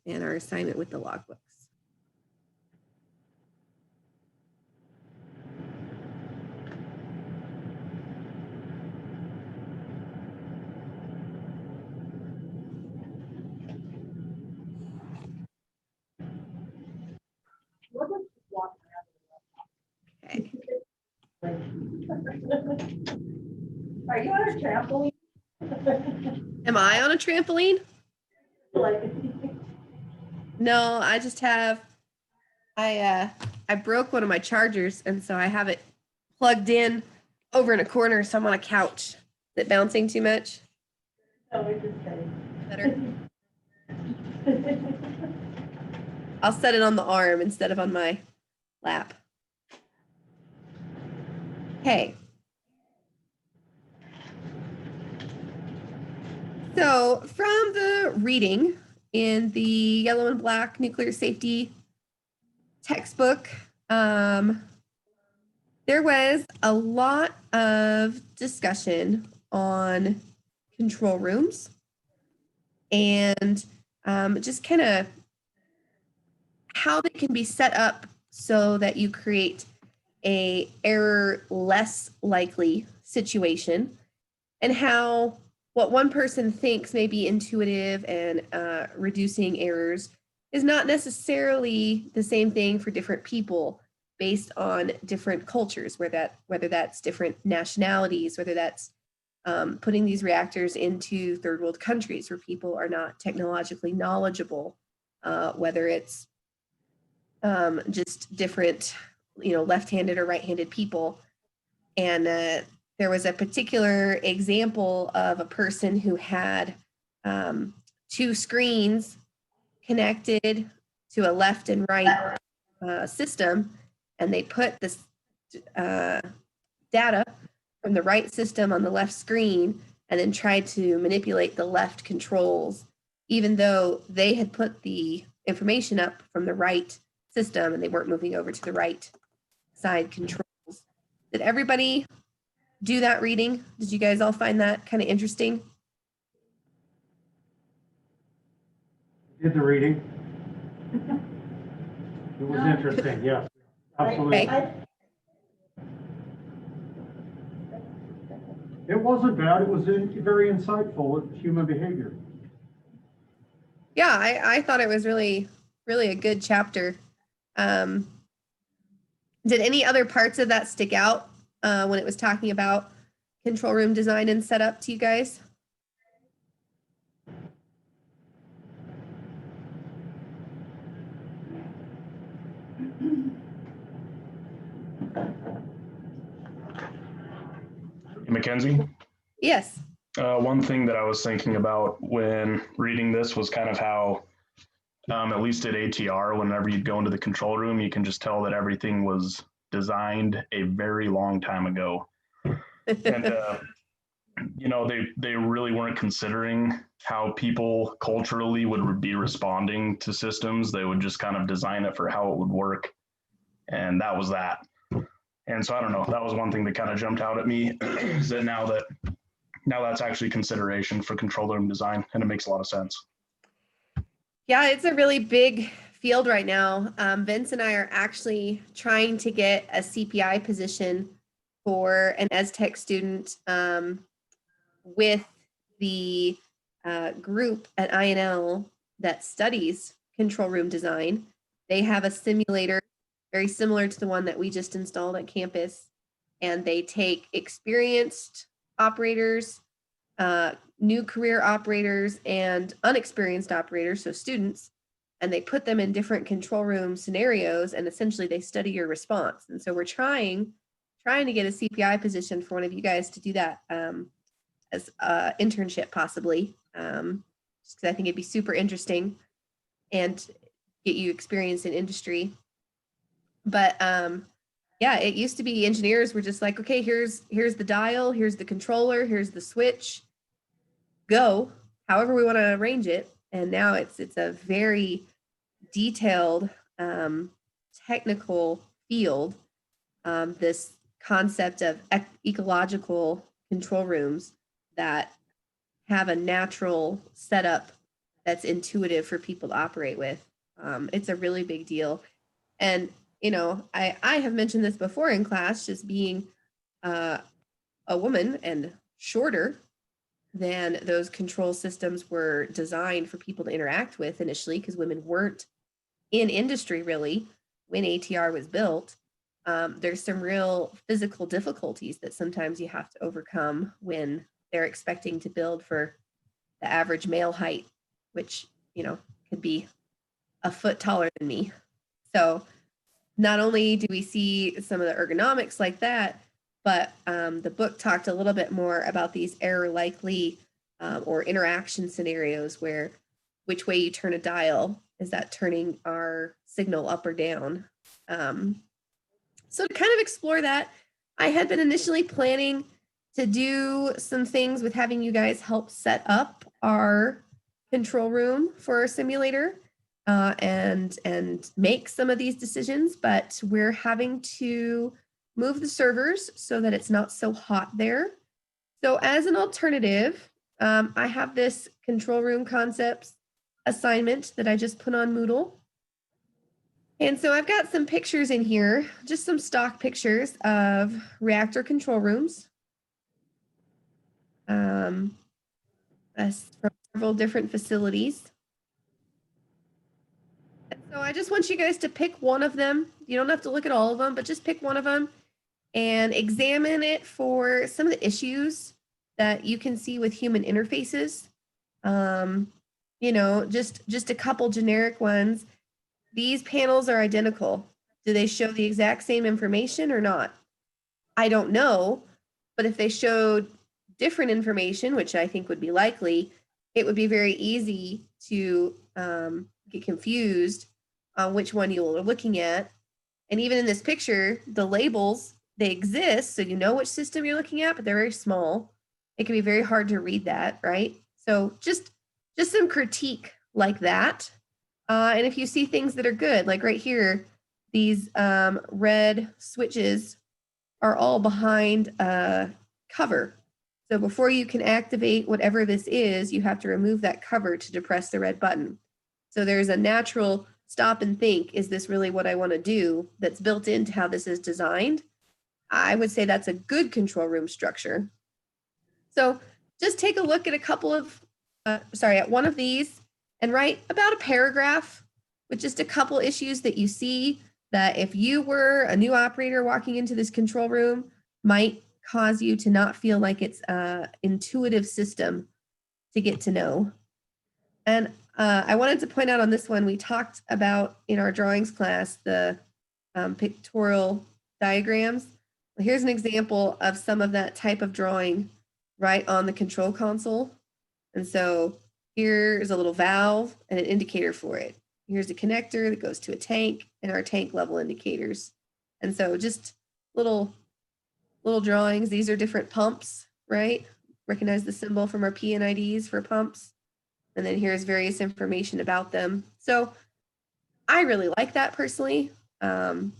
and our assignment with the logbooks. Okay. Are you on a trampoline? Am I on a trampoline? No, I just have, I broke one of my chargers, and so I have it plugged in over in a corner, so I'm on a couch. Is it bouncing too much? No, we're just kidding. Better? I'll set it on the arm instead of on my lap. Okay. So from the reading in the yellow and black nuclear safety textbook, there was a lot of discussion on control rooms and just kind of how they can be set up so that you create a error less likely situation, and how what one person thinks may be intuitive and reducing errors is not necessarily the same thing for different people based on different cultures, whether that's different nationalities, whether that's putting these reactors into third world countries where people are not technologically knowledgeable, whether it's just different, left-handed or right-handed people. And there was a particular example of a person who had two screens connected to a left and right system, and they put this data from the right system on the left screen and then tried to manipulate the left controls, even though they had put the information up from the right system and they weren't moving over to the right side controls. Did everybody do that reading? Did you guys all find that kind of interesting? Did the reading. It was interesting, yes, absolutely. Okay. It wasn't bad, it was very insightful at human behavior. Yeah, I thought it was really, really a good chapter. Did any other parts of that stick out when it was talking about control room design and setup to you guys? Mackenzie? Yes. One thing that I was thinking about when reading this was kind of how, at least at ATR, whenever you go into the control room, you can just tell that everything was designed a very long time ago. And, they really weren't considering how people culturally would be responding to systems. They would just kind of design it for how it would work. And that was that. And so I don't know, that was one thing that kind of jumped out at me is that now that's actually consideration for control room design, and it makes a lot of sense. Yeah, it's a really big field right now. Vince and I are actually trying to get a CPI position for an ESET student with the group at INL that studies control room design. They have a simulator very similar to the one that we just installed at campus, and they take experienced operators, new career operators, and unexperienced operators, so students, and they put them in different control room scenarios, and essentially they study your response. And so we're trying to get a CPI position for one of you guys to do that as an internship, possibly, just because I think it'd be super interesting and get you experience in industry. But yeah, it used to be engineers were just like, okay, here's the dial, here's the controller, here's the switch, go, however we want to arrange it. And now it's a very detailed technical field, this concept of ecological control rooms that have a natural setup that's intuitive for people to operate with. It's a really big deal. And, you know, I have mentioned this before in class, just being a woman and shorter than those control systems were designed for people to interact with initially, because women weren't in industry really when ATR was built. There's some real physical difficulties that sometimes you have to overcome when they're expecting to build for the average male height, which, you know, could be a foot taller than me. So not only do we see some of the ergonomics like that, but the book talked a little bit more about these error likely or interaction scenarios where which way you turn a dial, is that turning our signal up or down? So to kind of explore that, I had been initially planning to do some things with having you guys help set up our control room for our simulator and make some of these decisions, but we're having to move the servers so that it's not so hot there. So as an alternative, I have this control room concepts assignment that I just put on Moodle. And so I've got some pictures in here, just some stock pictures of reactor control rooms from several different facilities. And so I just want you guys to pick one of them. You don't have to look at all of them, but just pick one of them and examine it for some of the issues that you can see with human interfaces. You know, just a couple generic ones. These panels are identical. Do they show the exact same information or not? I don't know, but if they showed different information, which I think would be likely, it would be very easy to get confused on which one you are looking at. And even in this picture, the labels, they exist, so you know which system you're looking at, but they're very small. It can be very hard to read that, right? So just some critique like that. And if you see things that are good, like right here, these red switches are all behind a cover. So before you can activate whatever this is, you have to remove that cover to depress the red button. So there's a natural stop and think, is this really what I want to do, that's built into how this is designed. I would say that's a good control room structure. So just take a look at a couple of, at one of these and write about a paragraph with just a couple issues that you see that if you were a new operator walking into this control room might cause you to not feel like it's an intuitive system to get to know. And I wanted to point out on this one, we talked about in our drawings class, the pictorial diagrams. Well, here's an example of some of that type of drawing right on the control console. And so here's a little valve and an indicator for it. Here's a connector that goes to a tank and our tank level indicators. And so just little drawings. These are different pumps, right? Recognize the symbol from our PNIDs for pumps. And then here's various information about them. So I really like that personally. The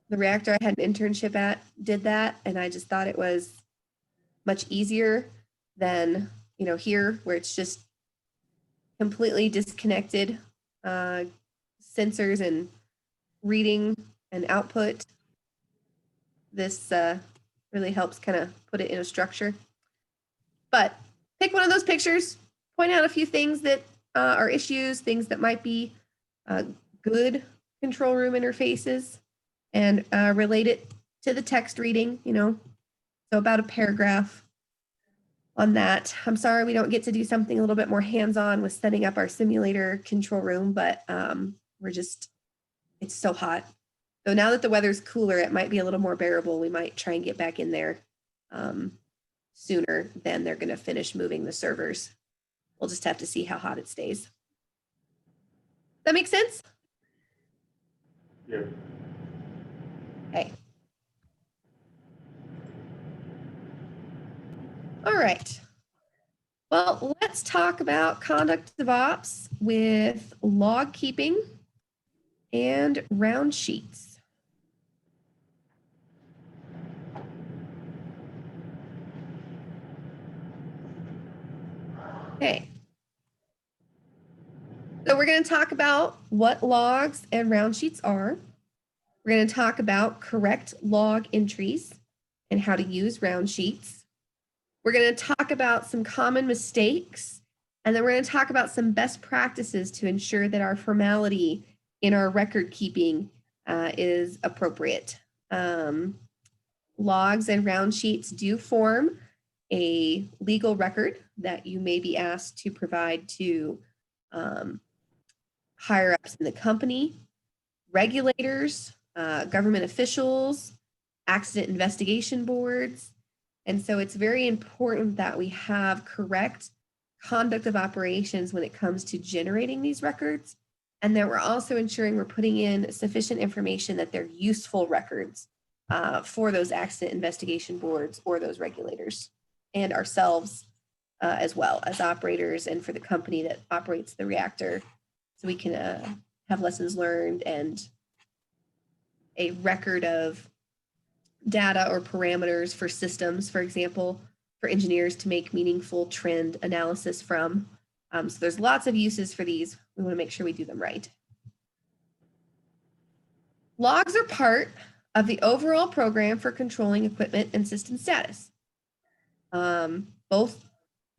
reactor I had an internship at did that, and I just thought it was much easier than, you know, here where it's just completely disconnected sensors and reading and output. This really helps kind of put it in a structure. But pick one of those pictures, point out a few things that are issues, things that might be good control room interfaces, and relate it to the text reading, you know, so about a paragraph on that. I'm sorry we don't get to do something a little bit more hands-on with setting up our simulator control room, but it's so hot. So now that the weather's cooler, it might be a little more bearable. We might try and get back in there sooner than they're going to finish moving the servers. We'll just have to see how hot it stays. That make sense? Yeah. Okay. All right. Well, let's talk about conduct of ops with log keeping and round sheets. Okay. So we're going to talk about what logs and round sheets are. We're going to talk about correct log entries and how to use round sheets. We're going to talk about some common mistakes, and then we're going to talk about some best practices to ensure that our formality in our record keeping is appropriate. Logs and round sheets do form a legal record that you may be asked to provide to higher ups in the company, regulators, government officials, accident investigation boards. And so it's very important that we have correct conduct of operations when it comes to generating these records, and that we're also ensuring we're putting in sufficient information that they're useful records for those accident investigation boards or those regulators and ourselves as well as operators and for the company that operates the reactor, so we can have lessons learned and a record of data or parameters for systems, for example, for engineers to make meaningful trend analysis from. So there's lots of uses for these. We want to make sure we do them right. Logs are part of the overall program for controlling equipment and system status. Both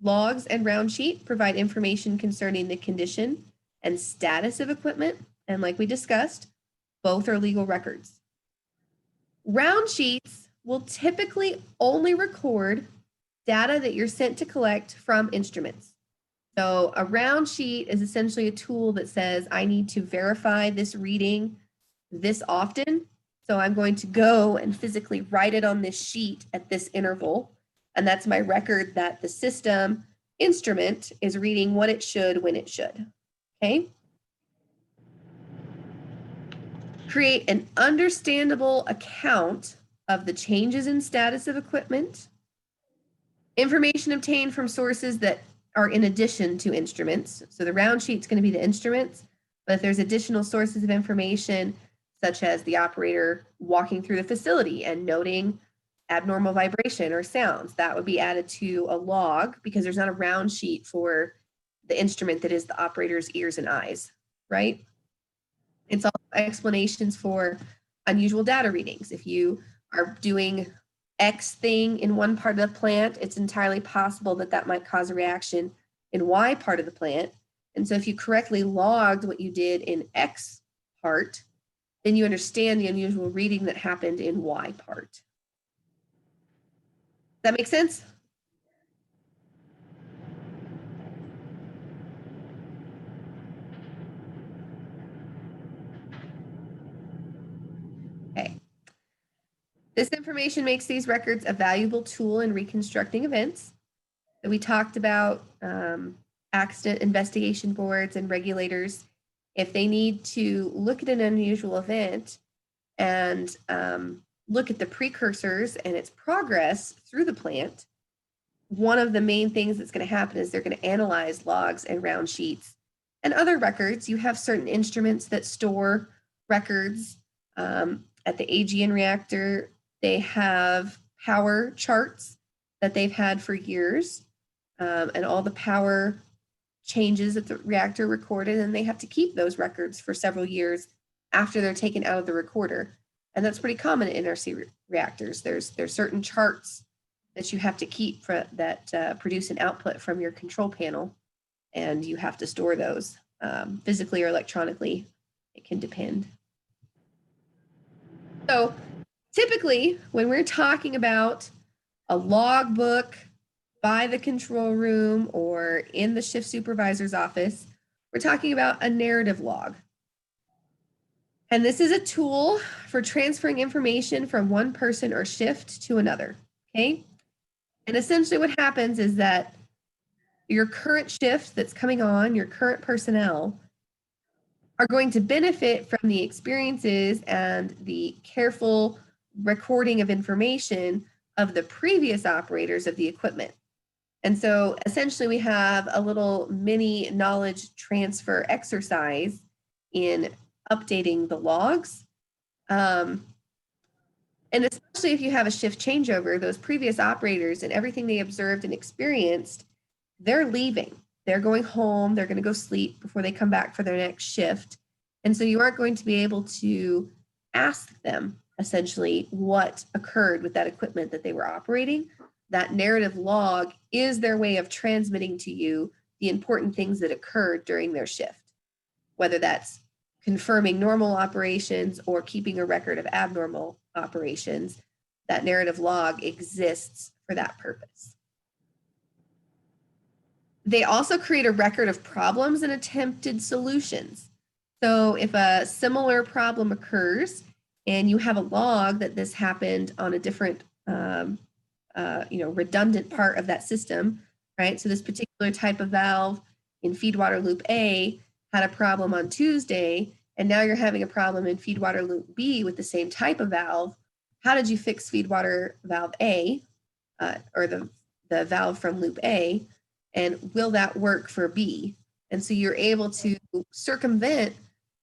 logs and round sheet provide information concerning the condition and status of equipment. And like we discussed, both are legal records. Round sheets will typically only record data that you're sent to collect from instruments. So a round sheet is essentially a tool that says, I need to verify this reading this often. So I'm going to go and physically write it on this sheet at this interval. And that's my record that the system instrument is reading what it should when it should. Okay. Create an understandable account of the changes in status of equipment. Information obtained from sources that are in addition to instruments. So the round sheet's going to be the instruments, but if there's additional sources of information, such as the operator walking through the facility and noting abnormal vibration or sounds, that would be added to a log, because there's not a round sheet for the instrument that is the operator's ears and eyes, right? It's also explanations for unusual data readings. If you are doing X thing in one part of the plant, it's entirely possible that that might cause a reaction in Y part of the plant. And so if you correctly logged what you did in X part, then you understand the unusual reading that happened in Y part. Does that make sense? Okay. This information makes these records a valuable tool in reconstructing events. So we talked about accident investigation boards and regulators. If they need to look at an unusual event and look at the precursors and its progress through the plant, one of the main things that's going to happen is they're going to analyze logs and round sheets and other records. You have certain instruments that store records. At the AGN reactor, they have power charts that they've had for years, and all the power changes at the reactor recorded, and they have to keep those records for several years after they're taken out of the recorder. And that's pretty common in NRC reactors. There's certain charts that you have to keep that produce an output from your control panel, and you have to store those physically or electronically. It can depend. So typically, when we're talking about a logbook by the control room or in the shift supervisor's office, we're talking about a narrative log. And this is a tool for transferring information from one person or shift to another, okay? And essentially what happens is that your current shift that's coming on, your current personnel, are going to benefit from the experiences and the careful recording of information of the previous operators of the equipment. And so essentially we have a little mini knowledge transfer exercise in updating the logs. And especially if you have a shift changeover, those previous operators and everything they observed and experienced, they're leaving. they're going home, they're going to go sleep before they come back for their next shift. And so you aren't going to be able to ask them essentially what occurred with that equipment that they were operating. That narrative log is their way of transmitting to you the important things that occurred during their shift, whether that's confirming normal operations or keeping a record of abnormal operations. That narrative log exists for that purpose. They also create a record of problems and attempted solutions. So if a similar problem occurs and you have a log that this happened on a different redundant part of that system, right? So this particular type of valve in feed water loop A had a problem on Tuesday, and now you're having a problem in feed water loop B with the same type of valve. How did you fix feed water valve A or the valve from loop A? And will that work for B? And so you're able to circumvent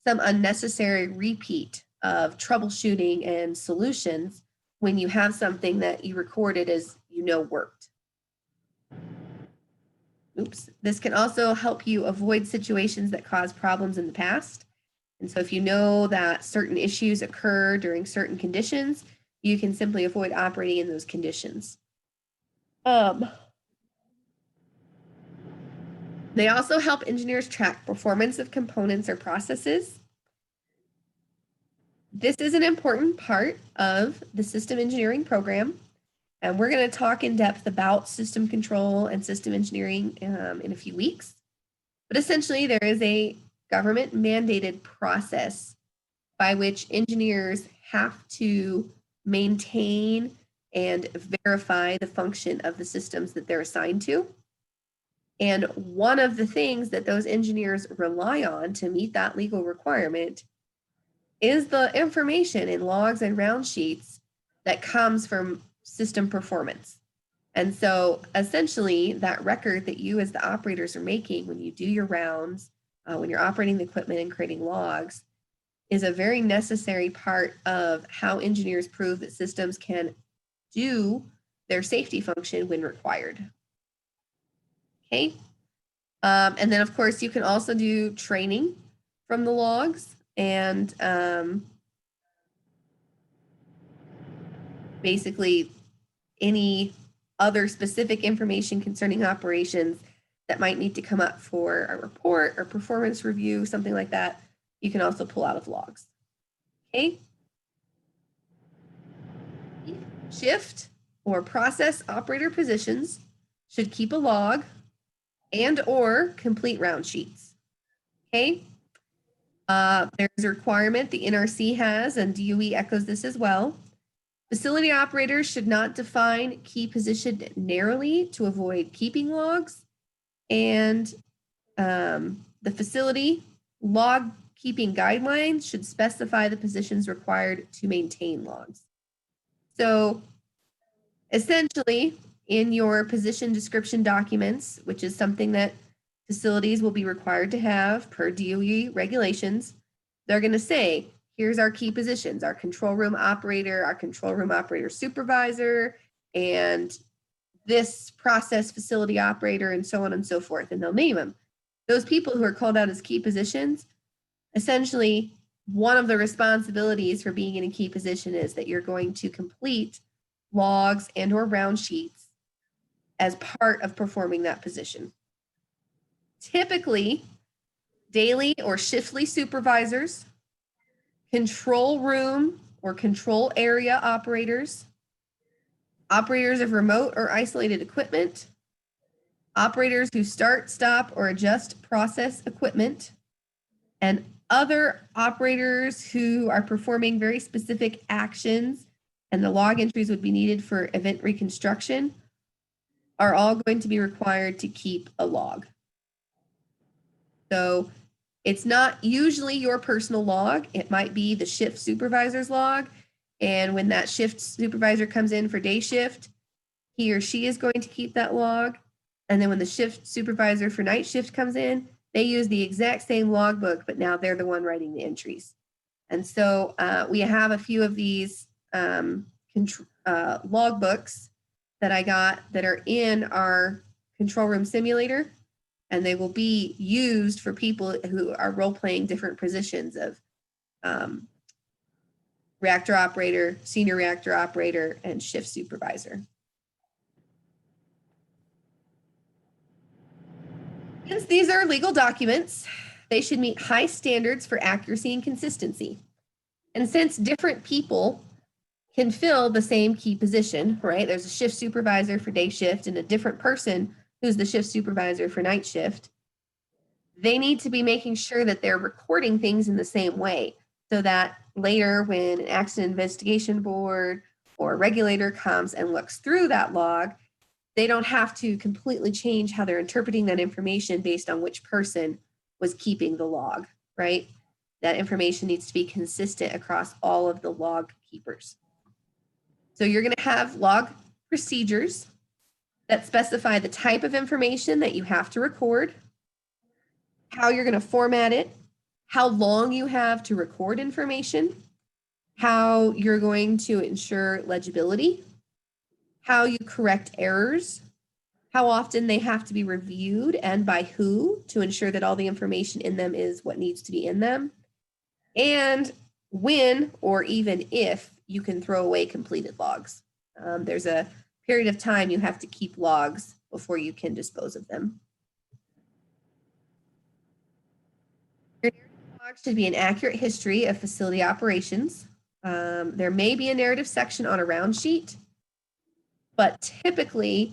some unnecessary repeat of troubleshooting and solutions when you have something that you recorded as worked. Oops. This can also help you avoid situations that cause problems in the past. And so if you know that certain issues occur during certain conditions, you can simply avoid operating in those conditions. They also help engineers track performance of components or processes. This is an important part of the system engineering program. And we're going to talk in depth about system control and system engineering in a few weeks. But essentially, there is a government mandated process by which engineers have to maintain and verify the function of the systems that they're assigned to. And one of the things that those engineers rely on to meet that legal requirement is the information in logs and round sheets that comes from system performance. And so essentially that record that you as the operators are making when you do your rounds, when you're operating the equipment and creating logs, is a very necessary part of how engineers prove that systems can do their safety function when required. Okay. And then of course you can also do training from the logs and basically any other specific information concerning operations that might need to come up for a report or performance review, something like that, you can also pull out of logs. Okay. Shift or process operator positions should keep a log and or complete round sheets. Okay. There's a requirement the NRC has, and DOE echoes this as well. Facility operators should not define key position narrowly to avoid keeping logs, and the facility log keeping guidelines should specify the positions required to maintain logs. So essentially, in your position description documents, which is something that facilities will be required to have per DOE regulations, they're going to say, here's our key positions, our control room operator supervisor, and this process facility operator, and so on and so forth, and they'll name them. Those people who are called out as key positions, essentially, one of the responsibilities for being in a key position is that you're going to complete logs and or round sheets as part of performing that position. Typically, daily or shiftly supervisors, control room or control area operators, operators of remote or isolated equipment, operators who start, stop, or adjust process equipment, and other operators who are performing very specific actions and the log entries would be needed for event reconstruction are all going to be required to keep a log. So it's not usually your personal log. It might be the shift supervisor's log. And when that shift supervisor comes in for day shift, he or she is going to keep that log. And then when the shift supervisor for night shift comes in, they use the exact same logbook, but now they're the one writing the entries. And so we have a few of these logbooks that I got that are in our control room simulator. and they will be used for people who are role-playing different positions of reactor operator, senior reactor operator, and shift supervisor. Since these are legal documents, they should meet high standards for accuracy and consistency. And since different people can fill the same key position, right? There's a shift supervisor for day shift and a different person who's the shift supervisor for night shift. They need to be making sure that they're recording things in the same way so that later when an accident investigation board or regulator comes and looks through that log, they don't have to completely change how they're interpreting that information based on which person was keeping the log, right? That information needs to be consistent across all of the log keepers. So you're going to have log procedures that specify the type of information that you have to record, how you're going to format it, how long you have to record information, how you're going to ensure legibility, how you correct errors, how often they have to be reviewed and by who to ensure that all the information in them is what needs to be in them, and when or even if you can throw away completed logs. There's a period of time you have to keep logs before you can dispose of them. Your log should be an accurate history of facility operations. There may be a narrative section on a round sheet, but typically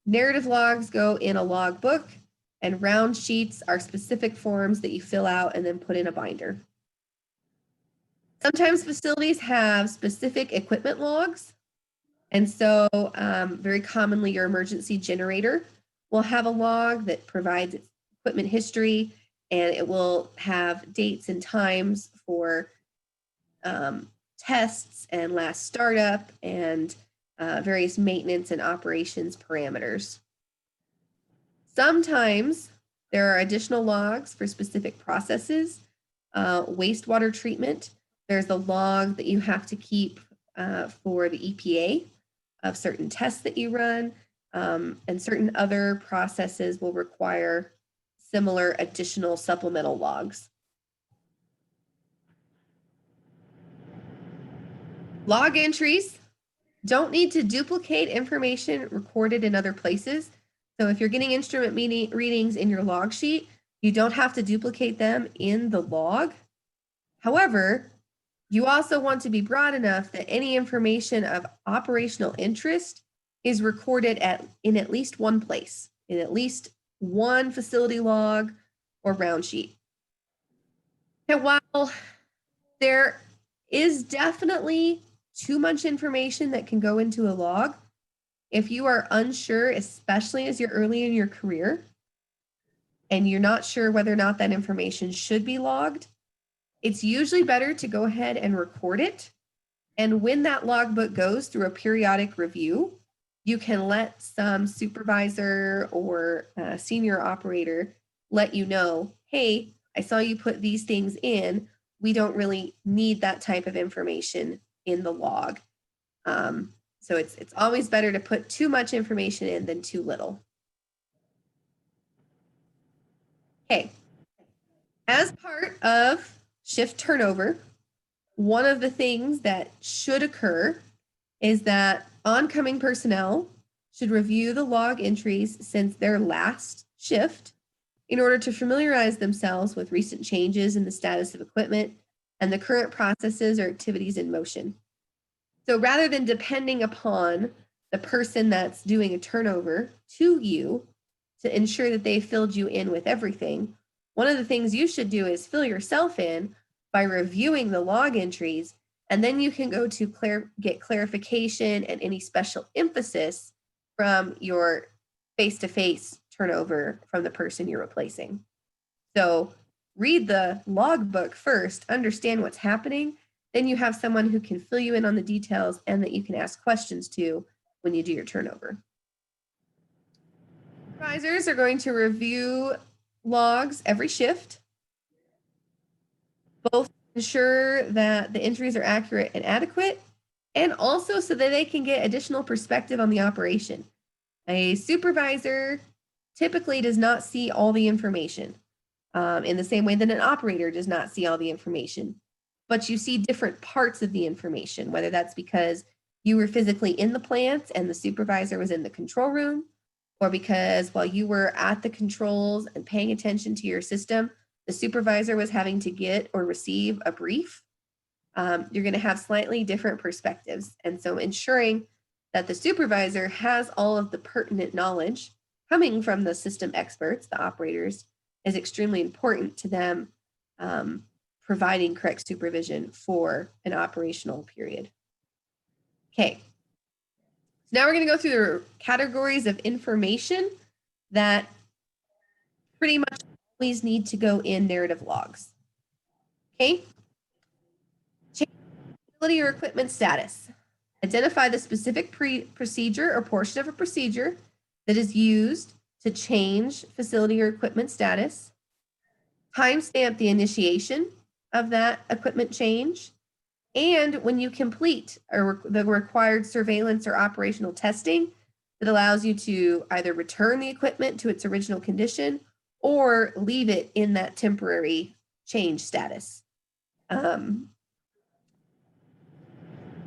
narrative logs go in a log book and round sheets are specific forms that you fill out and then put in a binder. Sometimes facilities have specific equipment logs. And so very commonly your emergency generator will have a log that provides its equipment history, and it will have dates and times for tests and last startup and various maintenance and operations parameters. Sometimes there are additional logs for specific processes. Wastewater treatment, there's a log that you have to keep for the EPA of certain tests that you run, and certain other processes will require similar additional supplemental logs. Log entries don't need to duplicate information recorded in other places. So if you're getting instrument readings in your log sheet, you don't have to duplicate them in the log. However, you also want to be broad enough that any information of operational interest is recorded in at least one place, in at least one facility log or round sheet. And while there is definitely too much information that can go into a log, if you are unsure, especially as you're early in your career, and you're not sure whether or not that information should be logged, it's usually better to go ahead and record it. And when that logbook goes through a periodic review, you can let some supervisor or senior operator let you know, hey, I saw you put these things in. We don't really need that type of information in the log. So it's always better to put too much information in than too little. Okay, as part of shift turnover, one of the things that should occur is that oncoming personnel should review the log entries since their last shift in order to familiarize themselves with recent changes in the status of equipment and the current processes or activities in motion. So rather than depending upon the person that's doing a turnover to you to ensure that they filled you in with everything, one of the things you should do is fill yourself in by reviewing the log entries, and then you can go to get clarification and any special emphasis from your face-to-face turnover from the person you're replacing. So read the logbook first, understand what's happening, then you have someone who can fill you in on the details and that you can ask questions to when you do your turnover. Supervisors are going to review logs every shift, both to ensure that the entries are accurate and adequate, and also so that they can get additional perspective on the operation. A supervisor typically does not see all the information in the same way that an operator does not see all the information. But you see different parts of the information, whether that's because you were physically in the plant and the supervisor was in the control room, or because while you were at the controls and paying attention to your system, the supervisor was having to get or receive a brief. You're going to have slightly different perspectives. And so ensuring that the supervisor has all of the pertinent knowledge coming from the system experts, the operators, is extremely important to them providing correct supervision for an operational period. Okay, so now we're going to go through the categories of information that pretty much always need to go in narrative logs. Okay, facility or equipment status. Identify the specific procedure or portion of a procedure that is used to change facility or equipment status. Timestamp the initiation of that equipment change. And when you complete the required surveillance or operational testing that allows you to either return the equipment to its original condition or leave it in that temporary change status.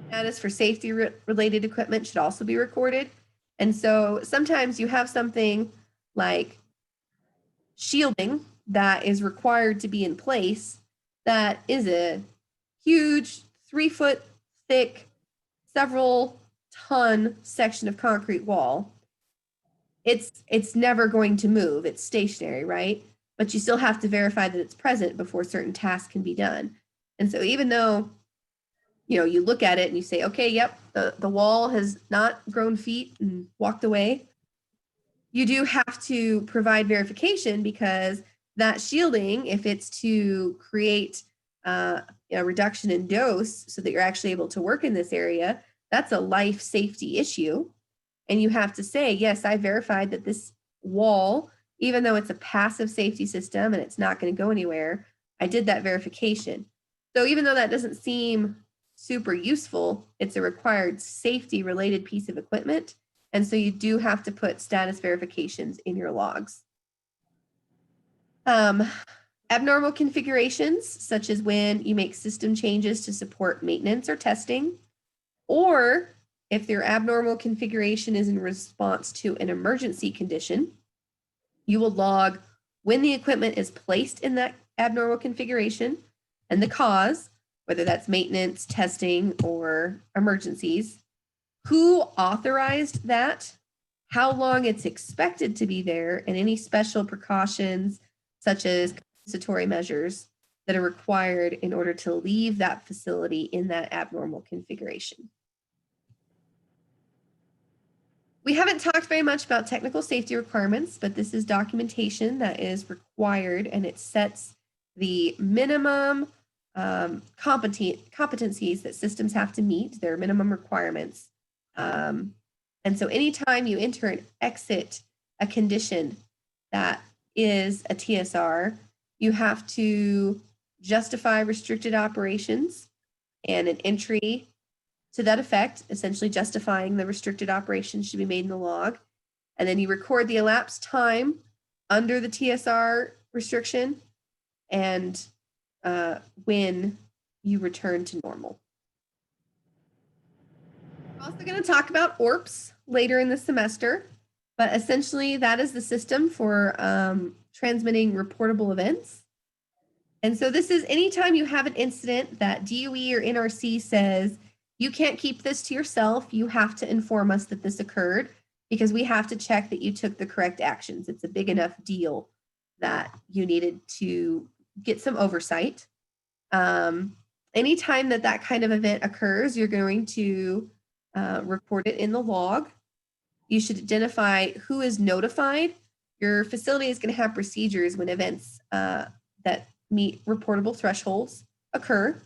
Status for safety related equipment should also be recorded. And so sometimes you have something like shielding that is required to be in place that is a huge 3-foot thick, several ton section of concrete wall. It's never going to move. It's stationary, right? But you still have to verify that it's present before certain tasks can be done. And so even though you look at it and you say, okay, yep, the wall has not grown feet and walked away, you do have to provide verification, because that shielding, if it's to create a reduction in dose so that you're actually able to work in this area, that's a life safety issue. And you have to say, yes, I verified that this wall, even though it's a passive safety system and it's not going to go anywhere, I did that verification. So even though that doesn't seem super useful, it's a required safety related piece of equipment. And so you do have to put status verifications in your logs. Abnormal configurations, such as when you make system changes to support maintenance or testing, or if their abnormal configuration is in response to an emergency condition, you will log when the equipment is placed in that abnormal configuration and the cause, whether that's maintenance, testing, or emergencies, who authorized that, how long it's expected to be there, and any special precautions such as compensatory measures that are required in order to leave that facility in that abnormal configuration. We haven't talked very much about technical safety requirements, but this is documentation that is required, and it sets the minimum competencies that systems have to meet, their minimum requirements. And so anytime you enter and exit a condition that is a TSR, you have to justify restricted operations and an entry to that effect, essentially justifying the restricted operations should be made in the log. And then you record the elapsed time under the TSR restriction and when you return to normal. We're also going to talk about ORPS later in the semester, but essentially that is the system for transmitting reportable events. And so this is anytime you have an incident that DOE or NRC says, you can't keep this to yourself, you have to inform us that this occurred, because we have to check that you took the correct actions. It's a big enough deal that you needed to get some oversight. Anytime that kind of event occurs, you're going to report it in the log. You should identify who is notified. Your facility is going to have procedures when events that meet reportable thresholds occur,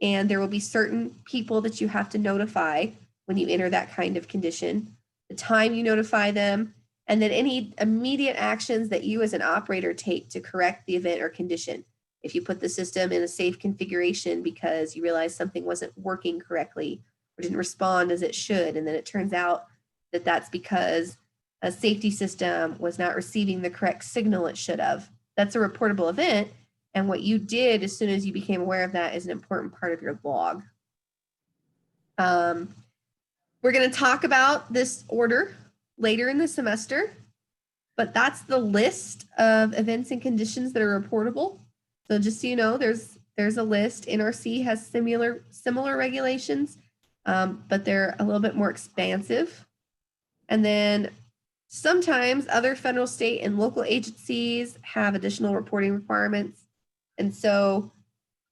and there will be certain people that you have to notify when you enter that kind of condition, the time you notify them, and then any immediate actions that you as an operator take to correct the event or condition. If you put the system in a safe configuration because you realize something wasn't working correctly or didn't respond as it should, and then it turns out that that's because a safety system was not receiving the correct signal it should have. That's a reportable event. And what you did as soon as you became aware of that is an important part of your log. We're going to talk about this order later in the semester, but that's the list of events and conditions that are reportable. So just so you know, there's a list. NRC has similar regulations, but they're a little bit more expansive. And then sometimes other federal, state, and local agencies have additional reporting requirements. And so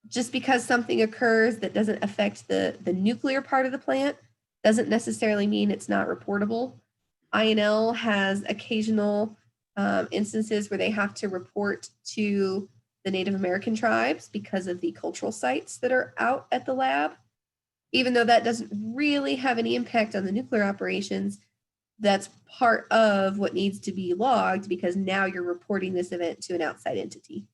just because something occurs that doesn't affect the nuclear part of the plant doesn't necessarily mean it's not reportable. INL has occasional instances where they have to report to the Native American tribes because of the cultural sites that are out at the lab. Even though that doesn't really have any impact on the nuclear operations, that's part of what needs to be logged because now you're reporting this event to an outside entity.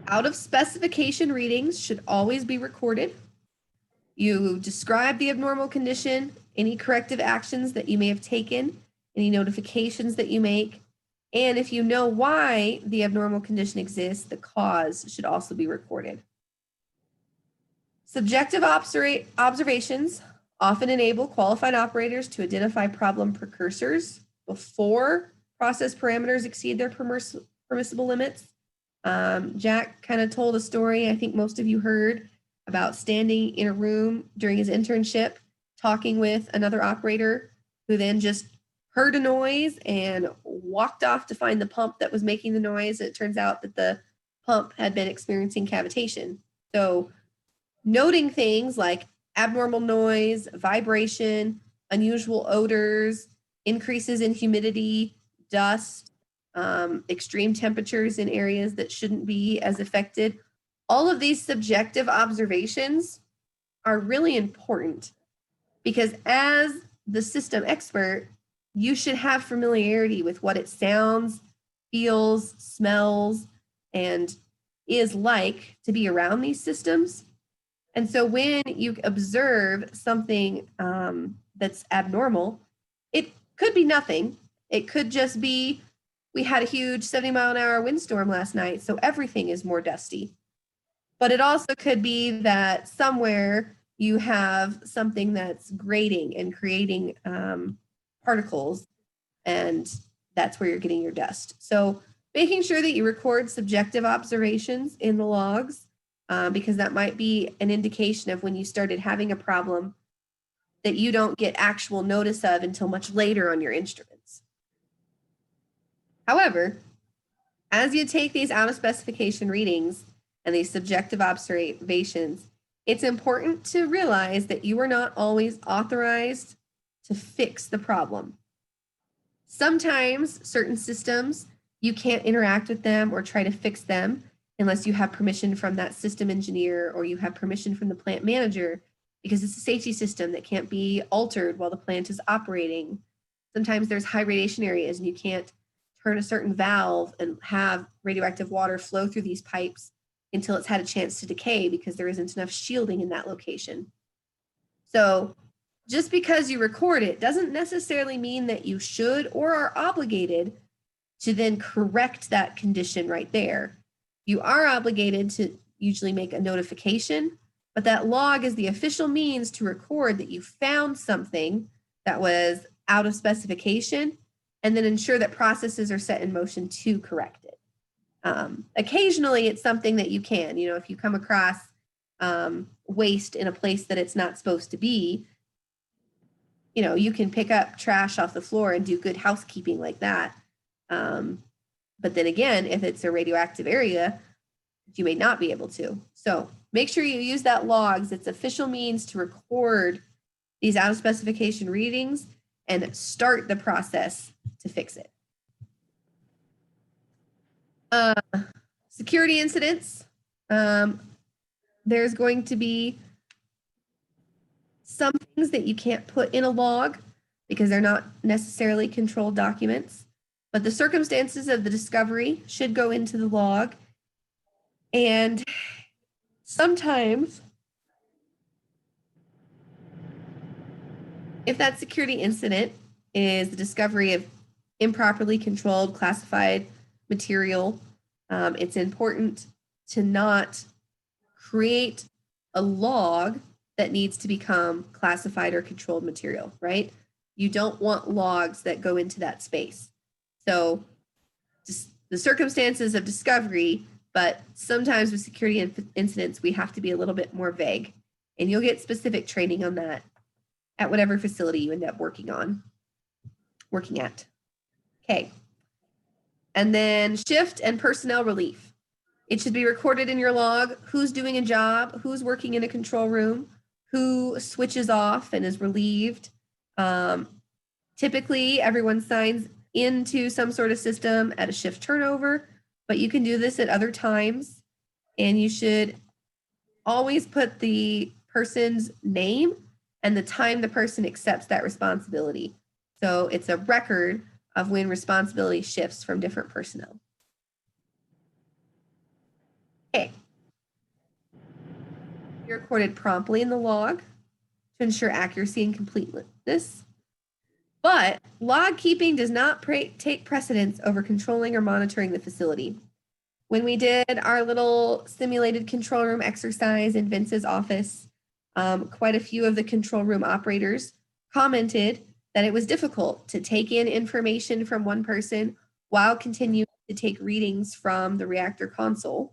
Out of specification readings should always be recorded. You describe the abnormal condition, any corrective actions that you may have taken, any notifications that you make, and if you know why the abnormal condition exists, the cause should also be recorded. Subjective observations often enable qualified operators to identify problem precursors before process parameters exceed their permissible limits. Jack kind of told a story I think most of you heard about standing in a room during his internship, talking with another operator who then just heard a noise and walked off to find the pump that was making the noise. It turns out that the pump had been experiencing cavitation. So noting things like abnormal noise, vibration, unusual odors, increases in humidity, dust, extreme temperatures in areas that shouldn't be as affected. All of these subjective observations are really important because as the system expert, you should have familiarity with what it sounds, feels, smells, and is like to be around these systems. And so when you observe something that's abnormal, it could be nothing. It could just be, we had a huge 70-mile-an-hour windstorm last night, so everything is more dusty. But it also could be that somewhere you have something that's grating and creating particles, and that's where you're getting your dust. So making sure that you record subjective observations in the logs, because that might be an indication of when you started having a problem that you don't get actual notice of until much later on your instruments. However, as you take these out of specification readings and these subjective observations, it's important to realize that you are not always authorized to fix the problem. Sometimes certain systems, you can't interact with them or try to fix them unless you have permission from that system engineer or you have permission from the plant manager, because it's a safety system that can't be altered while the plant is operating. Sometimes there's high radiation areas and you can't turn a certain valve and have radioactive water flow through these pipes until it's had a chance to decay because there isn't enough shielding in that location. So just because you record it doesn't necessarily mean that you should or are obligated to then correct that condition right there. You are obligated to usually make a notification, but that log is the official means to record that you found something that was out of specification and then ensure that processes are set in motion to correct it. Occasionally it's something that you can, if you come across waste in a place that it's not supposed to be, you can pick up trash off the floor and do good housekeeping like that. But then again, if it's a radioactive area, you may not be able to. So make sure you use that logs, its official means to record these out of specification readings and start the process to fix it. Security incidents. There's going to be some things that you can't put in a log because they're not necessarily controlled documents, but the circumstances of the discovery should go into the log. And sometimes If that security incident is the discovery of improperly controlled classified material, it's important to not create a log that needs to become classified or controlled material, right? You don't want logs that go into that space. So just the circumstances of discovery, but sometimes with security incidents, we have to be a little bit more vague, and you'll get specific training on that at whatever facility you end up working at. Okay. And then shift and personnel relief. It should be recorded in your log who's doing a job, who's working in a control room, who switches off and is relieved. Typically, everyone signs into some sort of system at a shift turnover, but you can do this at other times. And you should always put the person's name and the time the person accepts that responsibility. So it's a record of when responsibility shifts from different personnel. Okay. You're recorded promptly in the log to ensure accuracy and completeness. But log keeping does not take precedence over controlling or monitoring the facility. When we did our little simulated control room exercise in Vince's office, quite a few of the control room operators commented that it was difficult to take in information from one person while continuing to take readings from the reactor console.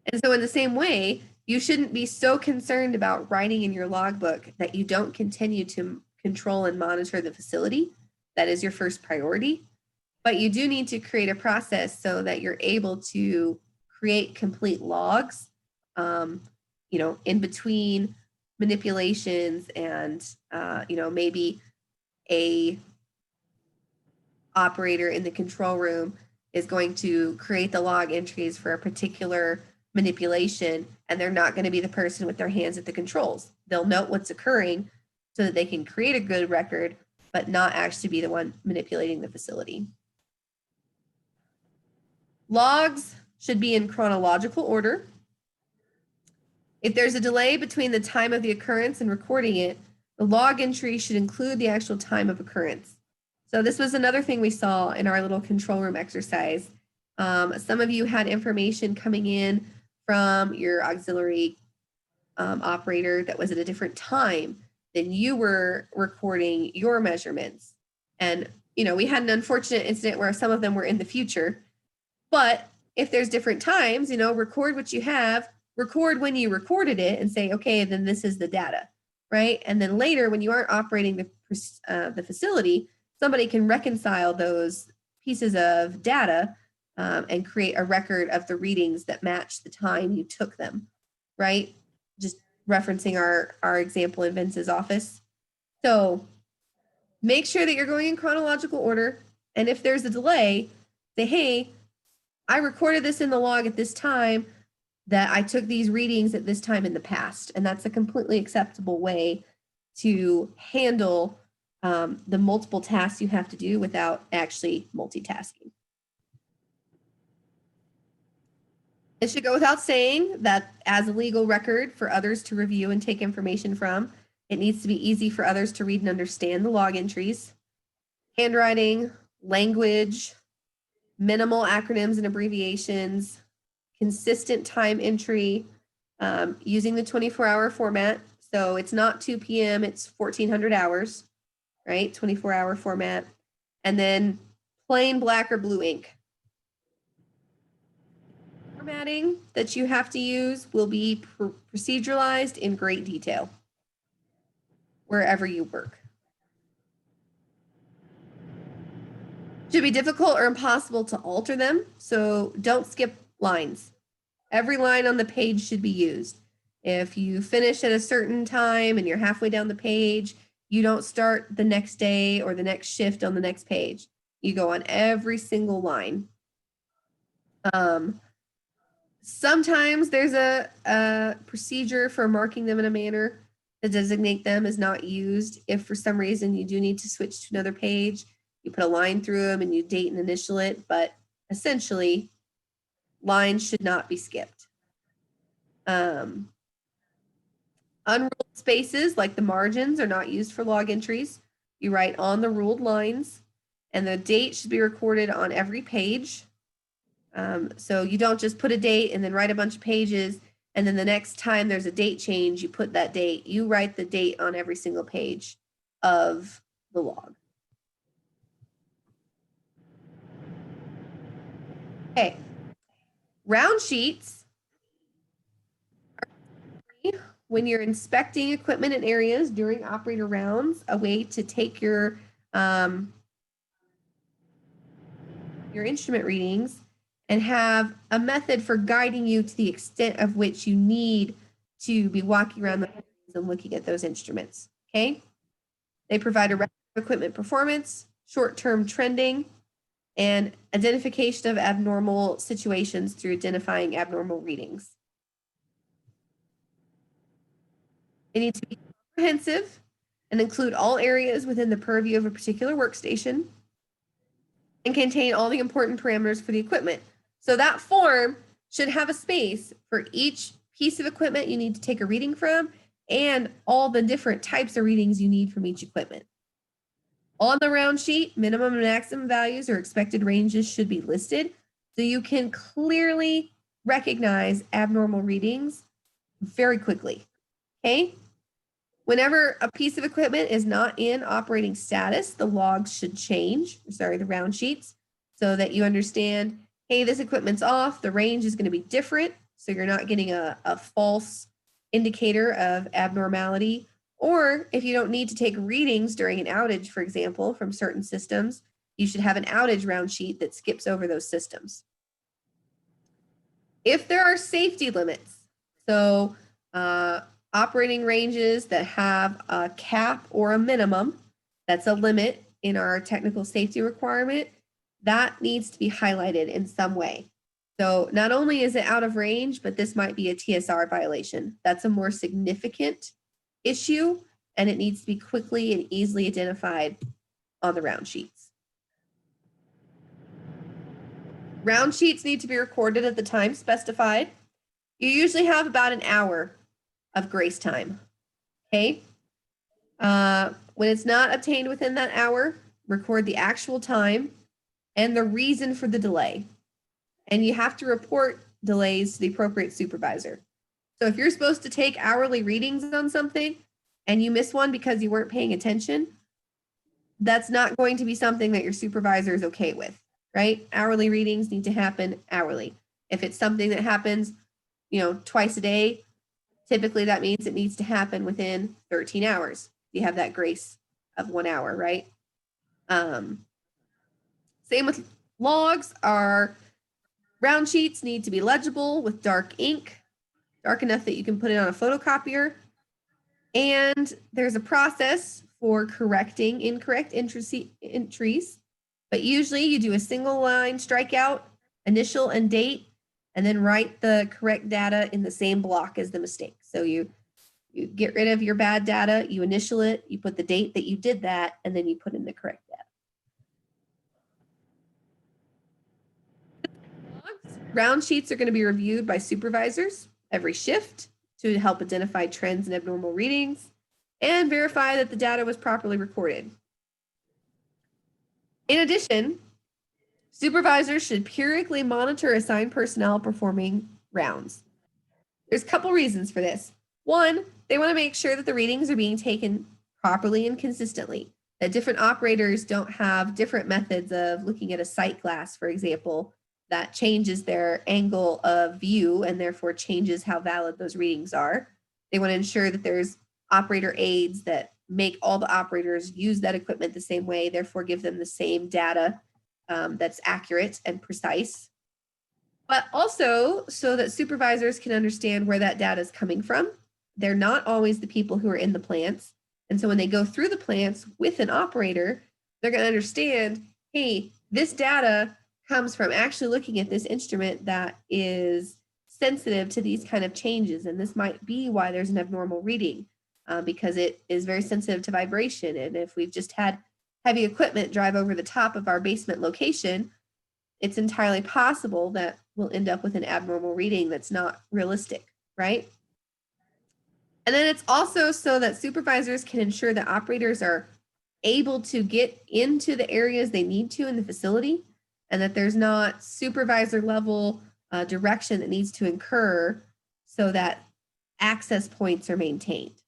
And so in the same way, you shouldn't be so concerned about writing in your logbook that you don't continue to control and monitor the facility. That is your first priority. But you do need to create a process so that you're able to create complete logs, in between manipulations and, maybe a operator in the control room is going to create the log entries for a particular manipulation, and they're not going to be the person with their hands at the controls. They'll note what's occurring so that they can create a good record, but not actually be the one manipulating the facility. Logs should be in chronological order. If there's a delay between the time of the occurrence and recording it, the log entry should include the actual time of occurrence. So this was another thing we saw in our little control room exercise. Some of you had information coming in from your auxiliary operator that was at a different time than you were recording your measurements. And, we had an unfortunate incident where some of them were in the future. But if there's different times, record what you have, record when you recorded it and say, okay, then this is the data, right? And then later when you aren't operating the facility, somebody can reconcile those pieces of data and create a record of the readings that match the time you took them, right? Just referencing our example in Vince's office. So make sure that you're going in chronological order. And if there's a delay, say, hey, I recorded this in the log at this time, that I took these readings at this time in the past. And that's a completely acceptable way to handle the multiple tasks you have to do without actually multitasking. It should go without saying that as a legal record for others to review and take information from, it needs to be easy for others to read and understand the log entries. Handwriting, language, minimal acronyms and abbreviations, consistent time entry, using the 24-hour format. So it's not 2 p.m., it's 1400 hours, right? 24-hour format. And then plain black or blue ink. Formatting that you have to use will be proceduralized in great detail wherever you work. Should be difficult or impossible to alter them, so don't skip lines. Every line on the page should be used. If you finish at a certain time and you're halfway down the page, you don't start the next day or the next shift on the next page. You go on every single line. Sometimes there's a procedure for marking them in a manner to designate them as not used. If for some reason you do need to switch to another page, you put a line through them and you date and initial it, but essentially lines should not be skipped. Unruled spaces, like the margins, are not used for log entries. You write on the ruled lines, and the date should be recorded on every page. So you don't just put a date and then write a bunch of pages, and then the next time there's a date change, you put that date. You write the date on every single page of the log. Okay. Round sheets are when you're inspecting equipment in areas during operator rounds, a way to take your instrument readings and have a method for guiding you to the extent of which you need to be walking around the and looking at those instruments. Okay. They provide a record of equipment performance, short-term trending, and identification of abnormal situations through identifying abnormal readings. They need to be comprehensive and include all areas within the purview of a particular workstation and contain all the important parameters for the equipment. So that form should have a space for each piece of equipment you need to take a reading from and all the different types of readings you need from each equipment. On the round sheet, minimum and maximum values or expected ranges should be listed so you can clearly recognize abnormal readings very quickly. Okay? Whenever a piece of equipment is not in operating status, the logs should change, the round sheets, so that you understand, hey, this equipment's off, the range is going to be different, so you're not getting a false indicator of abnormality. Or if you don't need to take readings during an outage, for example, from certain systems, you should have an outage round sheet that skips over those systems. If there are safety limits, so operating ranges that have a cap or a minimum, that's a limit in our technical safety requirement, that needs to be highlighted in some way. So not only is it out of range, but this might be a TSR violation. That's a more significant issue, and it needs to be quickly and easily identified on the round sheets. Round sheets need to be recorded at the time specified. You usually have about an hour of grace time. Okay. When it's not obtained within that hour, record the actual time and the reason for the delay. And you have to report delays to the appropriate supervisor. So if you're supposed to take hourly readings on something and you miss one because you weren't paying attention, that's not going to be something that your supervisor is okay with, right? Hourly readings need to happen hourly. If it's something that happens, twice a day, typically that means it needs to happen within 13 hours. You have that grace of 1 hour, right? Same with logs. Our round sheets need to be legible with dark ink, dark enough that you can put it on a photocopier. And there's a process for correcting incorrect entries, but usually you do a single line strikeout, initial and date, and then write the correct data in the same block as the mistake. So you get rid of your bad data, you initial it, you put the date that you did that, and then you put in the correct data. Round sheets are going to be reviewed by supervisors every shift to help identify trends and abnormal readings and verify that the data was properly recorded. In addition, supervisors should periodically monitor assigned personnel performing rounds. There's a couple reasons for this. One, they want to make sure that the readings are being taken properly and consistently, that different operators don't have different methods of looking at a sight glass, for example, that changes their angle of view and therefore changes how valid those readings are. They want to ensure that there's operator aids that make all the operators use that equipment the same way, therefore give them the same data that's accurate and precise. But also so that supervisors can understand where that data is coming from. They're not always the people who are in the plants. And so when they go through the plants with an operator, they're going to understand, hey, this data comes from actually looking at this instrument that is sensitive to these kind of changes. And this might be why there's an abnormal reading because it is very sensitive to vibration. And if we've just had heavy equipment drive over the top of our basement location, it's entirely possible that we'll end up with an abnormal reading that's not realistic, right? And then it's also so that supervisors can ensure that operators are able to get into the areas they need to in the facility, and that there's not supervisor level direction that needs to incur so that access points are maintained,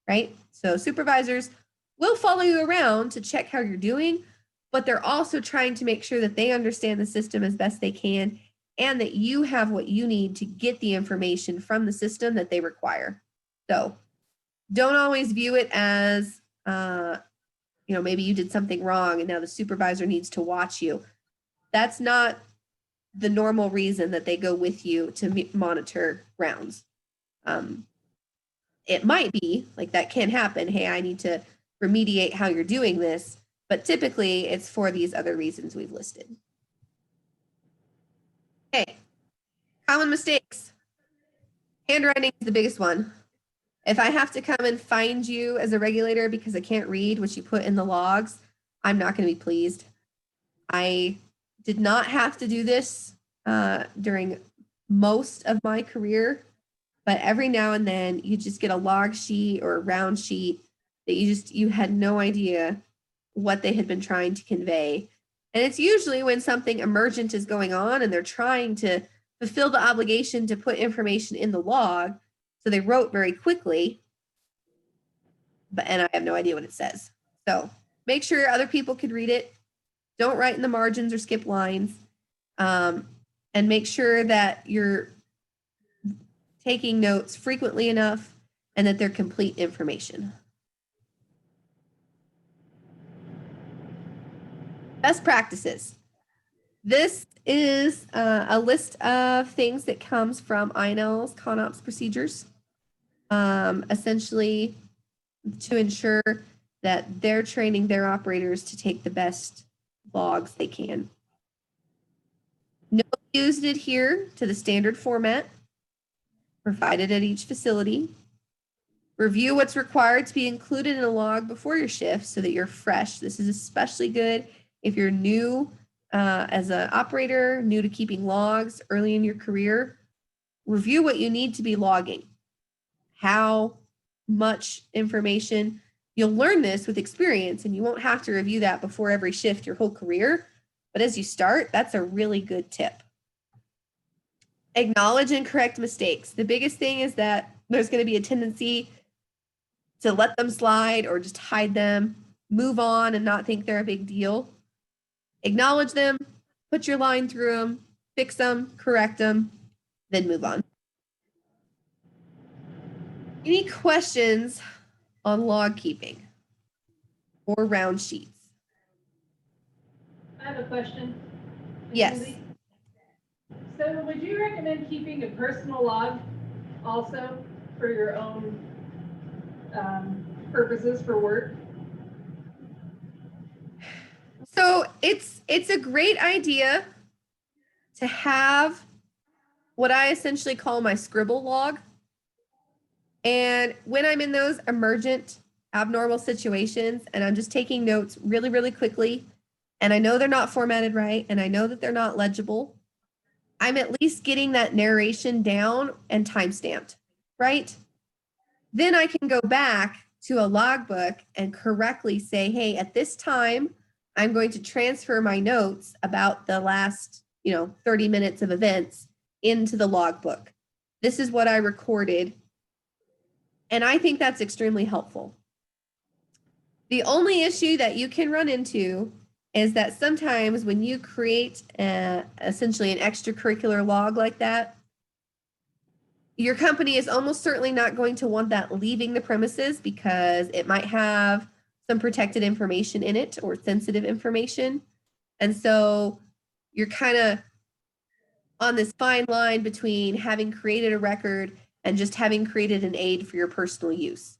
right? So supervisors will follow you around to check how you're doing, but they're also trying to make sure that they understand the system as best they can and that you have what you need to get the information from the system that they require. So don't always view it as, maybe you did something wrong and now the supervisor needs to watch you. That's not the normal reason that they go with you to monitor rounds. It might be like that can happen. Hey, I need to remediate how you're doing this, but typically it's for these other reasons we've listed. Okay, common mistakes. Handwriting is the biggest one. If I have to come and find you as a regulator because I can't read what you put in the logs, I'm not going to be pleased. I did not have to do this during most of my career, but every now and then you just get a log sheet or a round sheet that you had no idea what they had been trying to convey. And it's usually when something emergent is going on and they're trying to fulfill the obligation to put information in the log. So they wrote very quickly, and I have no idea what it says. So make sure other people could read it. Don't write in the margins or skip lines. And make sure that you're taking notes frequently enough and that they're complete information. Best practices. This is a list of things that comes from INL's ConOps procedures, essentially to ensure that they're training their operators to take the best logs they can. Nobody used it here to the standard format provided at each facility. Review what's required to be included in a log before your shift so that you're fresh. This is especially good if you're new as an operator, new to keeping logs early in your career. Review what you need to be logging. How much information. You'll learn this with experience and you won't have to review that before every shift your whole career. But as you start, that's a really good tip. Acknowledge and correct mistakes. The biggest thing is that there's going to be a tendency to let them slide or just hide them, move on and not think they're a big deal. Acknowledge them, put your line through them, fix them, correct them, then move on. Any questions on log keeping or round sheets? I have a question. Yes. Lindsay. So would you recommend keeping a personal log also for your own purposes for work? So it's a great idea to have what I essentially call my scribble log. And when I'm in those emergent abnormal situations and I'm just taking notes really, really quickly, and I know they're not formatted right, and I know that they're not legible, I'm at least getting that narration down and time-stamped, right? Then I can go back to a logbook and correctly say, hey, at this time, I'm going to transfer my notes about the last, 30 minutes of events into the logbook. This is what I recorded. And I think that's extremely helpful. The only issue that you can run into is that sometimes when you create essentially an extracurricular log like that, your company is almost certainly not going to want that leaving the premises because it might have some protected information in it or sensitive information. And so you're kind of on this fine line between having created a record and just having created an aid for your personal use.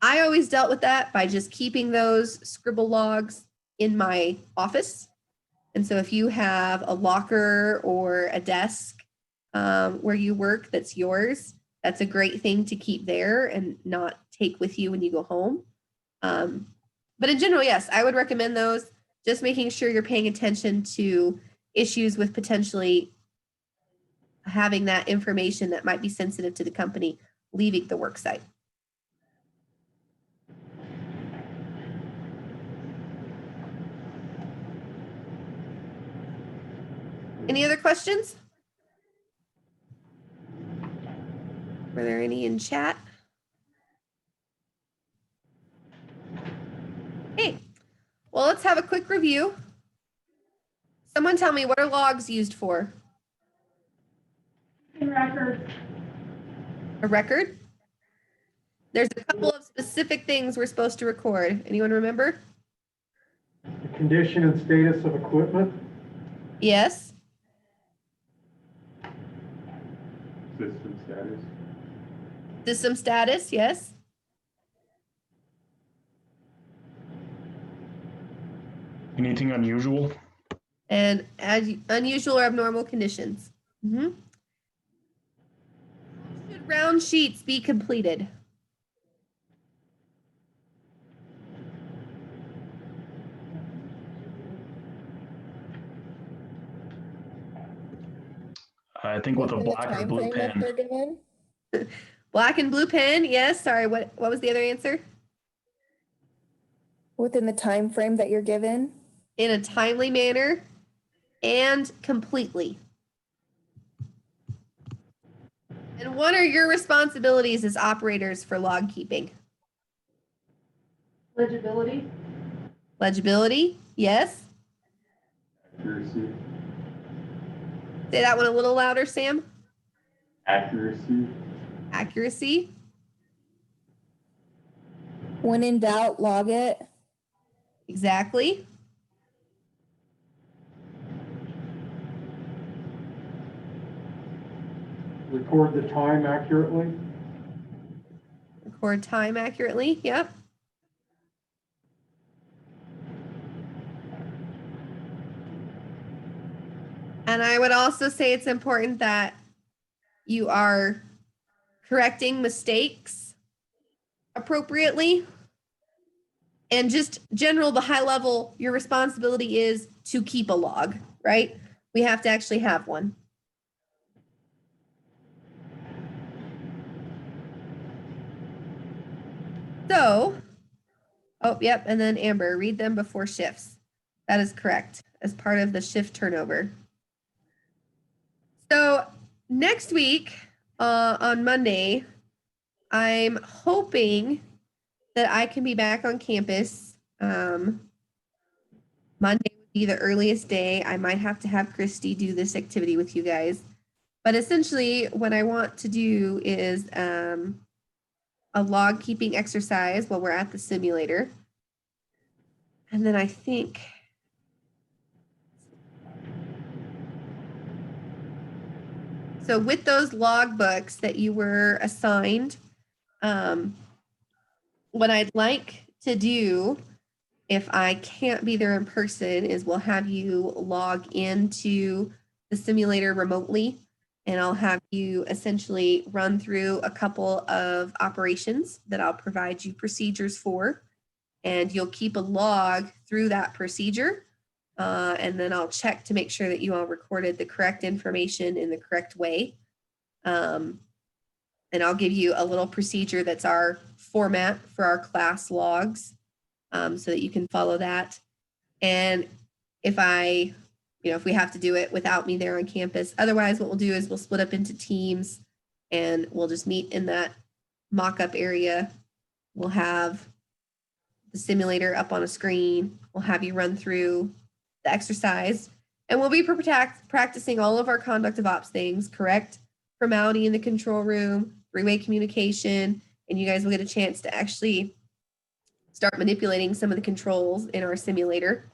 I always dealt with that by just keeping those scribble logs in my office. And so if you have a locker or a desk where you work that's yours, that's a great thing to keep there and not take with you when you go home. But in general, yes, I would recommend those, just making sure you're paying attention to issues with potentially having that information that might be sensitive to the company leaving the work site. Any other questions? Were there any in chat? Hey, well, let's have a quick review. Someone tell me, what are logs used for? Records. A record? There's a couple of specific things we're supposed to record. Anyone remember? The condition and status of equipment, Yes. System status. System status, yes. Anything unusual? And unusual or abnormal conditions. Should round sheets be completed? I think with a Within the black or time blue frame that pen. they're given? Black and blue pen, yes. Sorry, what was the other answer? Within the time frame that you're given? In a timely manner and completely. And what are your responsibilities as operators for log keeping? Legibility. Legibility, yes. Accuracy. Say that one a little louder, Sam. Accuracy. Accuracy, When in doubt, log it. exactly. record the time accurately, Record time accurately, yep. And I would also say it's important that you are correcting mistakes appropriately. And just general, the high level, your responsibility is to keep a log, right? We have to actually have one. So, oh, yep, and then Amber, read them before shifts. That is correct, as part of the shift turnover. So next week, on Monday, I'm hoping that I can be back on campus. Monday would be the earliest day. I might have to have Christy do this activity with you guys. But essentially, what I want to do is a log keeping exercise while we're at the simulator. And then I think so with those log books that you were assigned, what I'd like to do, if I can't be there in person, is we'll have you log into the simulator remotely, and I'll have you essentially run through a couple of operations that I'll provide you procedures for, and you'll keep a log through that procedure. And then I'll check to make sure that you all recorded the correct information in the correct way. And I'll give you a little procedure that's our format for our class logs, so that you can follow that. And if if we have to do it without me there on campus, otherwise what we'll do is we'll split up into teams and we'll just meet in that mock-up area. We'll have the simulator up on a screen. We'll have you run through the exercise, and we'll be practicing all of our conduct of ops things, correct formality in the control room, three-way communication, and you guys will get a chance to actually start manipulating some of the controls in our simulator.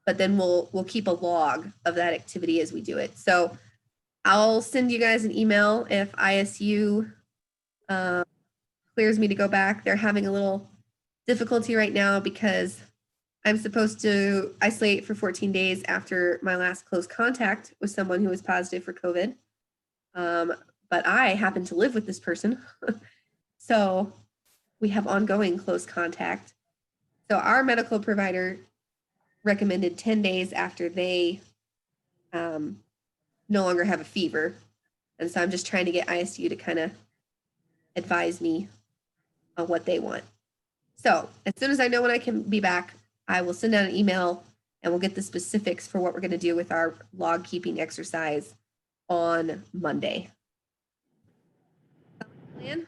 But then we'll keep a log of that activity as we do it. So I'll send you guys an email if ISU clears me to go back. They're having a little difficulty right now because I'm supposed to isolate for 14 days after my last close contact with someone who was positive for COVID. But I happen to live with this person. So we have ongoing close contact. So our medical provider recommended 10 days after they no longer have a fever. And so I'm just trying to get ISU to kind of advise me on what they want. So as soon as I know when I can be back, I will send out an email and we'll get the specifics for what we're going to do with our log keeping exercise on Monday. Plan?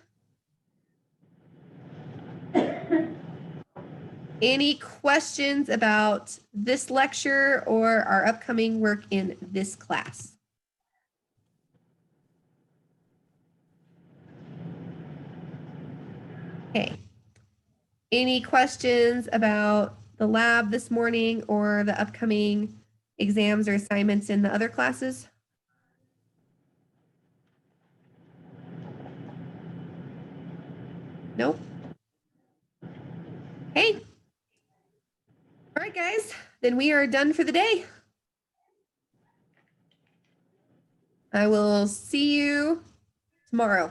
Any questions about this lecture or our upcoming work in this class? Okay. Any questions about the lab this morning or the upcoming exams or assignments in the other classes? Nope. Hey. All right, guys, then we are done for the day. I will see you tomorrow.